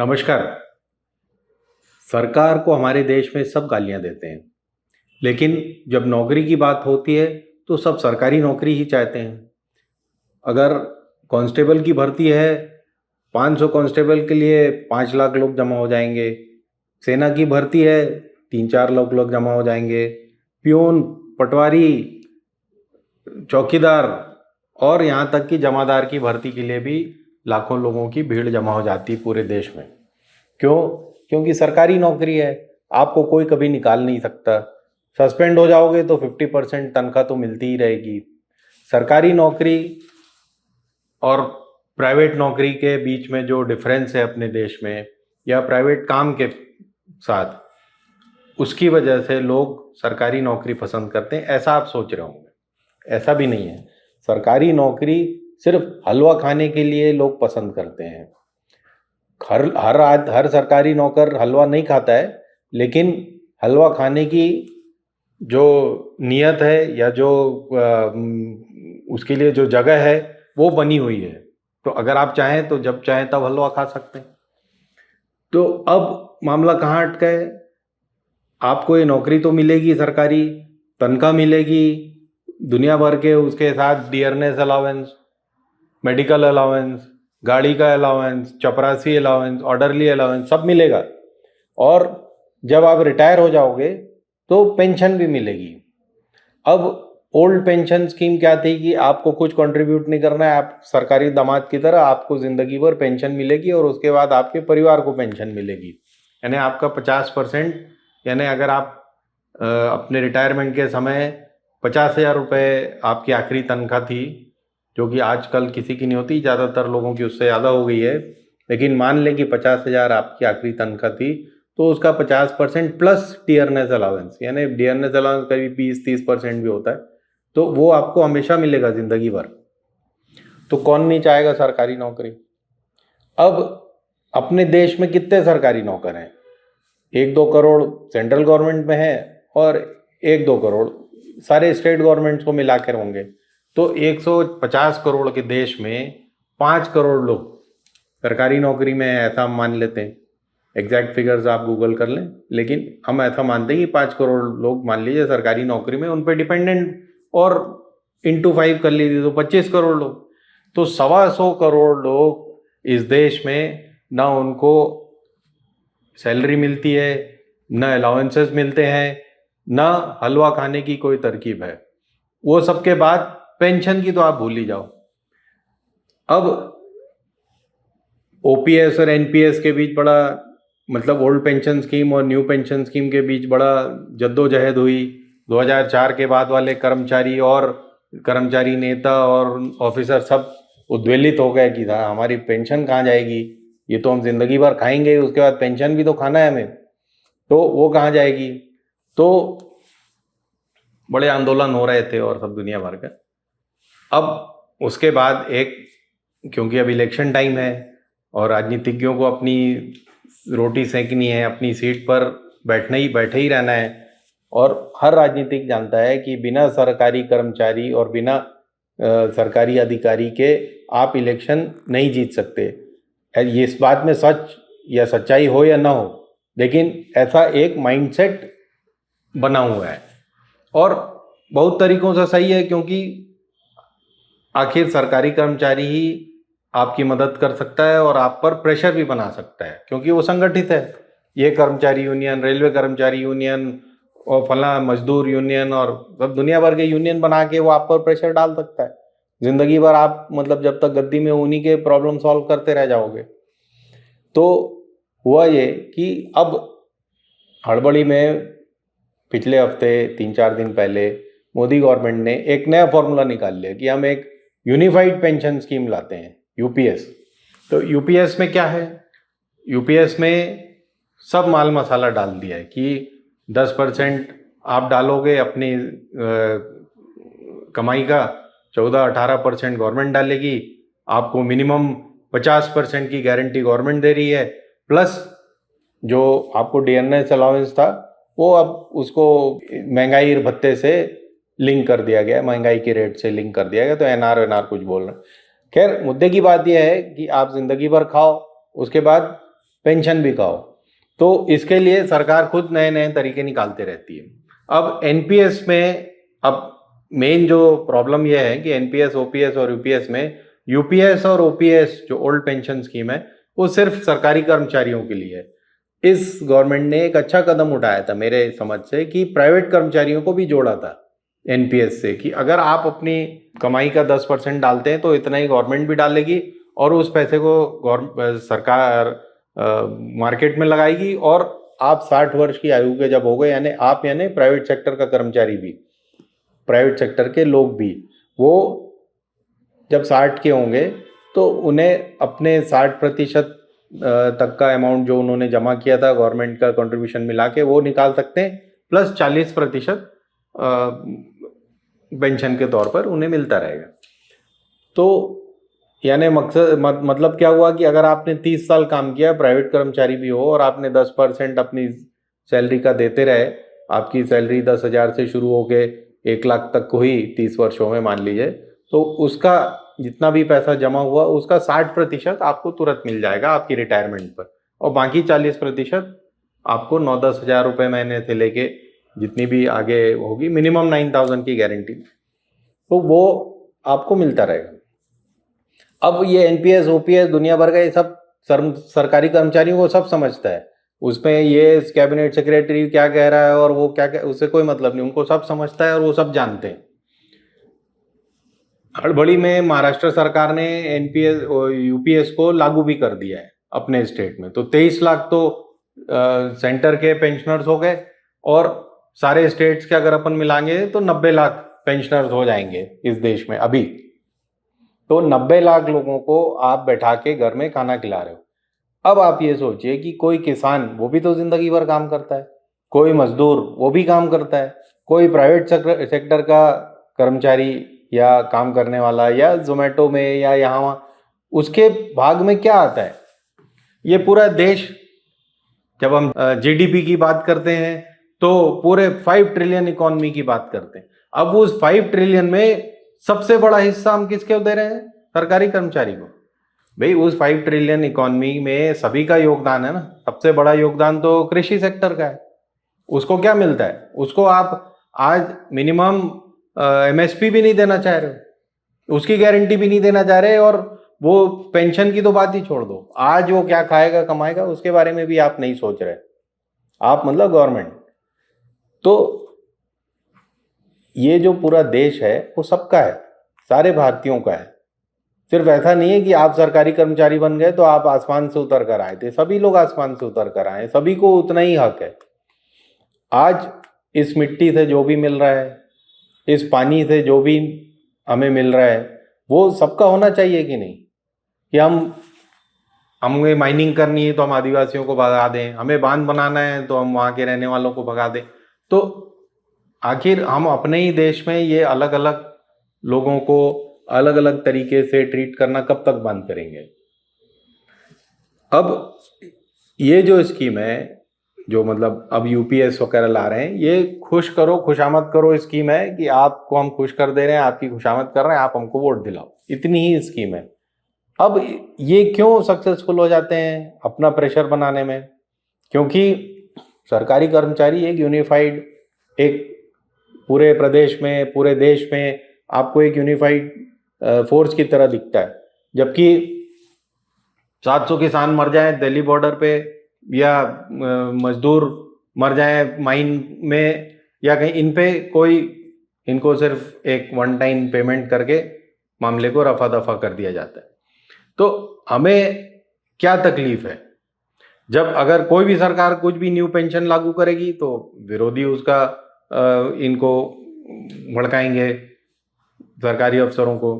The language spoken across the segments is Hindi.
नमस्कार। सरकार को हमारे देश में सब गालियां देते हैं, लेकिन जब नौकरी की बात होती है तो सब सरकारी नौकरी ही चाहते हैं। अगर कांस्टेबल की भर्ती है, 500 कांस्टेबल के लिए 5 लाख लोग जमा हो जाएंगे। सेना की भर्ती है, 3-4 लाख लोग जमा हो जाएंगे। प्यून, पटवारी, चौकीदार और यहाँ तक कि जमादार की भर्ती के लिए भी लाखों लोगों की भीड़ जमा हो जाती है पूरे देश में। क्यों? क्योंकि सरकारी नौकरी है, आपको कोई कभी निकाल नहीं सकता। सस्पेंड हो जाओगे तो 50% तनख्वाह तो मिलती ही रहेगी। सरकारी नौकरी और प्राइवेट नौकरी के बीच में जो डिफरेंस है अपने देश में, या प्राइवेट काम के साथ, उसकी वजह से लोग सरकारी नौकरी पसंद करते हैं, ऐसा आप सोच रहे होंगे। ऐसा भी नहीं है। सरकारी नौकरी सिर्फ हलवा खाने के लिए लोग पसंद करते हैं। हर सरकारी नौकर हलवा नहीं खाता है, लेकिन हलवा खाने की जो नियत है या जो उसके लिए जो जगह है वो बनी हुई है। तो अगर आप चाहें तो जब चाहें तब हलवा खा सकते हैं। तो अब मामला कहाँ अटका है? आपको ये नौकरी तो मिलेगी सरकारी, तनख्वाह मिलेगी, दुनिया भर के उसके साथ डियरनेस अलाउंस, मेडिकल अलाउंस, गाड़ी का अलाउंस, चपरासी अलाउंस, ऑर्डरली अलाउंस सब मिलेगा। और जब आप रिटायर हो जाओगे तो पेंशन भी मिलेगी। अब ओल्ड पेंशन स्कीम क्या थी कि आपको कुछ कंट्रीब्यूट नहीं करना है, आप सरकारी दामाद की तरह आपको जिंदगी भर पेंशन मिलेगी और उसके बाद आपके परिवार को पेंशन मिलेगी। यानी आपका 50%, यानी अगर आप अपने रिटायरमेंट के समय 50,000 रुपये आपकी आखिरी तनख्वाह थी, जो कि आजकल किसी की नहीं होती, ज़्यादातर लोगों की उससे ज़्यादा हो गई है, लेकिन मान लें कि 50,000 आपकी आखिरी तनख्वाह थी, तो उसका 50% प्लस डियरनेस अलाउंस, यानी डियरनेस अलाउंस करीब 20-30% भी होता है, तो वो आपको हमेशा मिलेगा ज़िंदगी भर। तो कौन नहीं चाहेगा सरकारी नौकरी? अब अपने देश में कितने सरकारी नौकर हैं? 1-2 करोड़ सेंट्रल गवर्नमेंट में है और 1-2 करोड़ सारे स्टेट गवर्नमेंट्स को मिलाकर होंगे। तो 150 करोड़ के देश में 5 करोड़ लोग सरकारी नौकरी में है, ऐसा हम मान लेते हैं। एग्जैक्ट फिगर्स आप गूगल कर लें, लेकिन हम ऐसा मानते हैं कि 5 करोड़ लोग मान लीजिए सरकारी नौकरी में, उन पर डिपेंडेंट, और इंटू 5 कर लीजिए तो 25 करोड़ लोग। तो 125 करोड़ लोग इस देश में, ना उनको सैलरी मिलती है, ना अलाउंसेस मिलते हैं, ना हलवा खाने की कोई तरकीब है। वो सबके बाद पेंशन की तो आप भूल ही जाओ। अब ओपीएस और एनपीएस के बीच बड़ा, मतलब ओल्ड पेंशन स्कीम और न्यू पेंशन स्कीम के बीच बड़ा जद्दोजहद हुई। 2004 के बाद वाले कर्मचारी और कर्मचारी नेता और ऑफिसर सब उद्वेलित हो गए कि हमारी पेंशन कहाँ जाएगी, ये तो हम जिंदगी भर खाएंगे, उसके बाद पेंशन भी तो खाना है हमें, तो वो कहाँ जाएगी। तो बड़े आंदोलन हो रहे थे और सब दुनिया भर का। अब उसके बाद एक, क्योंकि अब इलेक्शन टाइम है और राजनीतिज्ञों को अपनी रोटी सेकनी है, अपनी सीट पर बैठे ही रहना है, और हर राजनीतिक जानता है कि बिना सरकारी कर्मचारी और बिना सरकारी अधिकारी के आप इलेक्शन नहीं जीत सकते। ये इस बात में सच या सच्चाई हो या ना हो, लेकिन ऐसा एक माइंडसेट बना हुआ है, और बहुत तरीकों से सही है, क्योंकि आखिर सरकारी कर्मचारी ही आपकी मदद कर सकता है और आप पर प्रेशर भी बना सकता है, क्योंकि वो संगठित है। ये कर्मचारी यूनियन, रेलवे कर्मचारी यूनियन और फला मजदूर यूनियन और सब दुनिया भर के यूनियन बना के वो आप पर प्रेशर डाल सकता है। जिंदगी भर आप, मतलब जब तक गद्दी में, उन्हीं के प्रॉब्लम सॉल्व करते रह जाओगे। तो हुआ ये कि अब हड़बड़ी में पिछले हफ्ते 3-4 दिन पहले मोदी गवर्नमेंट ने एक नया फॉर्मूला निकाल लिया कि हम एक यूनिफाइड पेंशन स्कीम लाते हैं, यूपीएस। तो यूपीएस में क्या है? यूपीएस में सब माल मसाला डाल दिया है कि 10% आप डालोगे अपनी कमाई का, 14-18% गवर्नमेंट डालेगी, आपको मिनिमम 50% की गारंटी गवर्नमेंट दे रही है, प्लस जो आपको डीएनएस अलाउंस था वो अब उसको महंगाई भत्ते से लिंक कर दिया गया, महंगाई के रेट से लिंक कर दिया गया। तो एनआर कुछ बोल रहे हैं। खैर, मुद्दे की बात यह है कि आप जिंदगी भर खाओ, उसके बाद पेंशन भी खाओ। तो इसके लिए सरकार खुद नए नए तरीके निकालते रहती है। अब एनपीएस में अब मेन जो प्रॉब्लम यह है कि एनपीएस, ओपीएस और यूपीएस में, यूपीएस और ओपीएस जो ओल्ड पेंशन स्कीम है वो सिर्फ सरकारी कर्मचारियों के लिए है। इस गवर्नमेंट ने एक अच्छा कदम उठाया था मेरे समझ से कि प्राइवेट कर्मचारियों को भी जोड़ा था एनपीएस से, कि अगर आप अपनी कमाई का 10% डालते हैं तो इतना ही गवर्नमेंट भी डालेगी और उस पैसे को सरकार मार्केट में लगाएगी। और आप 60 वर्ष की आयु के जब हो गए, यानी आप यानी प्राइवेट सेक्टर का कर्मचारी भी, प्राइवेट सेक्टर के लोग भी, वो जब 60 के होंगे तो उन्हें अपने 60% तक का अमाउंट जो उन्होंने जमा किया था गवर्नमेंट का कंट्रीब्यूशन मिला के वो निकाल सकते हैं, प्लस 40% पेंशन के तौर पर उन्हें मिलता रहेगा। तो यानी मतलब क्या हुआ कि अगर आपने 30 साल काम किया, प्राइवेट कर्मचारी भी हो, और आपने 10% अपनी सैलरी का देते रहे, आपकी सैलरी 10,000 से शुरू होके 1 लाख तक हुई 30 वर्षों में मान लीजिए, तो उसका जितना भी पैसा जमा हुआ उसका 60% आपको तुरंत मिल जाएगा आपकी रिटायरमेंट पर, और बाकी 40% आपको 9-10 हज़ार रुपये महीने से लेके जितनी भी आगे होगी, मिनिमम 9,000 की गारंटी, तो वो आपको मिलता रहेगा। अब ये एनपीएस, ओपीएस, दुनिया भर का ये सब सरकारी कर्मचारियों को सब समझता है, उसमें ये कैबिनेट सेक्रेटरी क्या कह रहा है और वो क्या उससे कोई मतलब नहीं, उनको सब समझता है और वो सब जानते हैं। हड़बड़ी में महाराष्ट्र सरकार ने एनपीएस और यूपीएस को लागू भी कर दिया है अपने स्टेट में, तो 23 लाख तो सेंटर के पेंशनर्स हो गए, और सारे स्टेट्स के अगर अपन मिलाएंगे तो 90 लाख पेंशनर्स हो जाएंगे इस देश में अभी। तो 90 लाख लोगों को आप बैठा के घर में खाना खिला रहे हो। अब आप ये सोचिए कि कोई किसान, वो भी तो जिंदगी भर काम करता है, कोई मजदूर वो भी काम करता है, कोई प्राइवेट सेक्टर का कर्मचारी या काम करने वाला या जोमेटो में या यहाँ वहाँ, उसके भाग में क्या आता है? ये पूरा देश, जब हम जीडीपी की बात करते हैं तो पूरे 5 ट्रिलियन इकोनॉमी की बात करते हैं। अब उस 5 ट्रिलियन में सबसे बड़ा हिस्सा हम किसके दे रहे हैं? सरकारी कर्मचारी को। भाई उस 5 ट्रिलियन इकोनॉमी में सभी का योगदान है ना, सबसे बड़ा योगदान तो कृषि सेक्टर का है। उसको क्या मिलता है? उसको आप आज मिनिमम एमएसपी भी नहीं देना चाह रहे हो, उसकी गारंटी भी नहीं देना चाह रहे, और वो पेंशन की तो बात ही छोड़ दो, आज वो क्या खाएगा कमाएगा उसके बारे में भी आप नहीं सोच रहे, आप मतलब गवर्नमेंट। तो ये जो पूरा देश है वो सबका है, सारे भारतीयों का है। सिर्फ ऐसा नहीं है कि आप सरकारी कर्मचारी बन गए तो आप आसमान से उतर कर आए थे, सभी लोग आसमान से उतर कर आए, सभी को उतना ही हक है। आज इस मिट्टी से जो भी मिल रहा है, इस पानी से जो भी हमें मिल रहा है, वो सबका होना चाहिए कि नहीं? कि हमें माइनिंग करनी है तो हम आदिवासियों को भगा दें, हमें बांध बनाना है तो हम वहाँ के रहने वालों को भगा दें। तो आखिर हम अपने ही देश में ये अलग अलग लोगों को अलग अलग तरीके से ट्रीट करना कब तक बंद करेंगे? अब ये जो स्कीम है, जो मतलब अब यूपीएस वगैरह ला रहे हैं, ये खुश करो खुशामद करो स्कीम है कि आपको हम खुश कर दे रहे हैं, आपकी खुशामद कर रहे हैं, आप हमको वोट दिलाओ, इतनी ही स्कीम है। अब ये क्यों सक्सेसफुल हो जाते हैं अपना प्रेशर बनाने में? क्योंकि सरकारी कर्मचारी एक यूनिफाइड, एक पूरे प्रदेश में, पूरे देश में आपको एक यूनिफाइड फोर्स की तरह दिखता है। जबकि 700 किसान मर जाएं दिल्ली बॉर्डर पे, या मजदूर मर जाएं माइन में या कहीं, इन पे कोई, इनको सिर्फ एक वन टाइम पेमेंट करके मामले को रफा दफा कर दिया जाता है। तो हमें क्या तकलीफ है? जब अगर कोई भी सरकार कुछ भी न्यू पेंशन लागू करेगी तो विरोधी उसका इनको भड़काएंगे, सरकारी अफसरों को,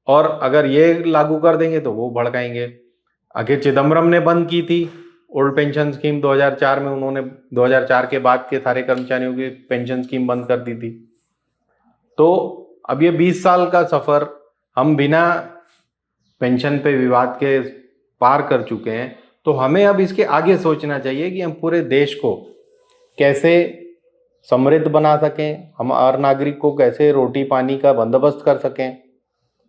और अगर ये लागू कर देंगे तो वो भड़काएंगे। आखिर चिदम्बरम ने बंद की थी ओल्ड पेंशन स्कीम 2004 में, उन्होंने 2004 के बाद के सारे कर्मचारियों की पेंशन स्कीम बंद कर दी थी। तो अब ये 20 साल का सफर हम बिना पेंशन पे विवाद के पार कर चुके हैं, तो हमें अब इसके आगे सोचना चाहिए कि हम पूरे देश को कैसे समृद्ध बना सकें, हम हर नागरिक को कैसे रोटी पानी का बंदोबस्त कर सकें,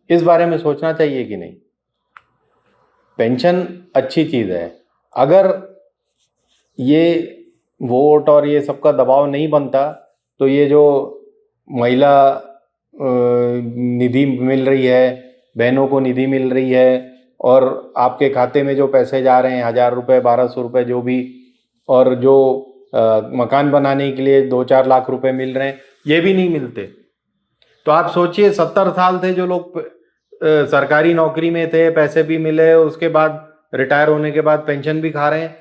इस बारे में सोचना चाहिए कि नहीं? पेंशन अच्छी चीज़ है, अगर ये वोट और ये सबका दबाव नहीं बनता तो ये जो महिला निधि मिल रही है, बहनों को निधि मिल रही है, और आपके खाते में जो पैसे जा रहे हैं 1,000 रुपये 1,200 रुपये जो भी, और जो मकान बनाने के लिए 2-4 लाख रुपए मिल रहे हैं, ये भी नहीं मिलते। तो आप सोचिए 70 साल थे जो लोग सरकारी नौकरी में थे, पैसे भी मिले, उसके बाद रिटायर होने के बाद पेंशन भी खा रहे हैं,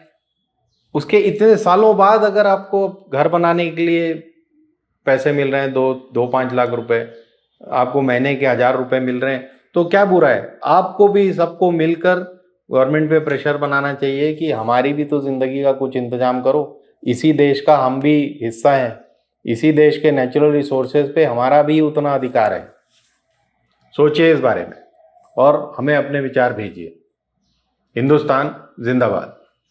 उसके इतने सालों बाद अगर आपको घर बनाने के लिए पैसे मिल रहे हैं 2-5 लाख रुपए, आपको महीने के 1,000 रुपए मिल रहे हैं, तो क्या बुरा है? आपको भी सबको मिलकर गवर्नमेंट पे प्रेशर बनाना चाहिए कि हमारी भी तो जिंदगी का कुछ इंतजाम करो। इसी देश का हम भी हिस्सा हैं, इसी देश के नेचुरल रिसोर्सेज पे हमारा भी उतना अधिकार है। सोचिए इस बारे में और हमें अपने विचार भेजिए। हिंदुस्तान जिंदाबाद।